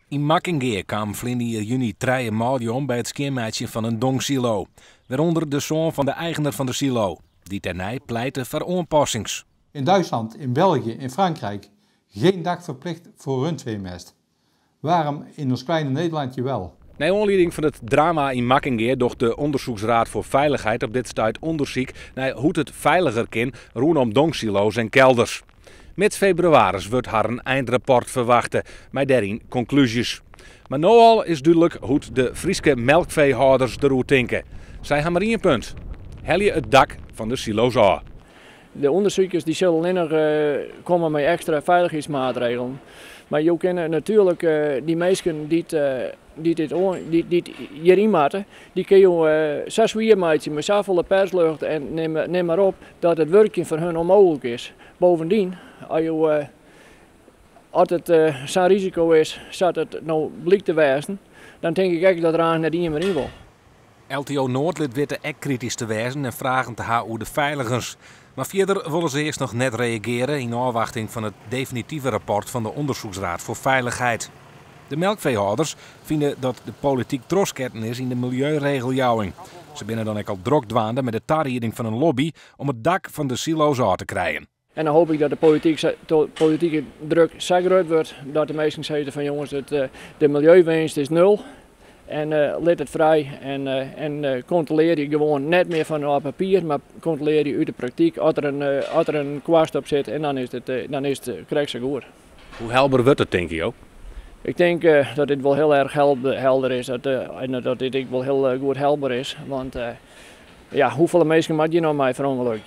In Makkingeer kwam vlinde juni 3 maal om bij het skiermaatje van een dongsilo. Waaronder de zoon van de eigenaar van de silo. Die ternij pleitte voor aanpassings. In Duitsland, in België, in Frankrijk geen dag verplicht voor rundveemest. Waarom in ons kleine Nederlandje wel? Naar aanleiding van het drama in Makkingeer docht de Onderzoeksraad voor Veiligheid op dit stuit onderzoek naar hoe het veiliger kan rondom dongsilo's en kelders. Met februari wordt haar een eindrapport verwachten, met daarin conclusies. Maar nu al is duidelijk hoe de Friese melkveehouders erover denken. Zij hebben maar één punt. Hel je het dak van de silo's aan. De onderzoekers die zullen alleen nog komen met extra veiligheidsmaatregelen. Maar je kunnen natuurlijk die mensen die hierin moeten, die kun je zo zwaar maken met zoveel perslucht en neem maar op dat het werkje voor hun onmogelijk is. Bovendien, als het zo'n risico is, dat het nou blijkt te wezen, dan denk ik echt dat er aan net iemand in wil. LTO Noord liet witte ek kritisch te wezen en vragen te haar hoe de veiligers. Maar verder willen ze eerst nog net reageren in afwachting van het definitieve rapport van de Onderzoeksraad voor Veiligheid. De melkveehouders vinden dat de politiek trosketten is in de milieuregeljouwing. Ze binnen dan ook al drok dwaande met de tarrieding van een lobby om het dak van de silo's aan te krijgen. En dan hoop ik dat de politieke druk zo groot wordt dat de mensen zeggen van jongens, de milieuwinst is nul. En laat het vrij en controleer je gewoon net meer van op papier, maar controleer je uit de praktijk als er een kwast op zit en dan is het krijg je goed. Hoe helder wordt het, denk je ook? Ik denk dat dit wel heel erg helder is en dat dit wel heel goed helder is, want ja, hoeveel mensen maak je nou mee voor ongeluk?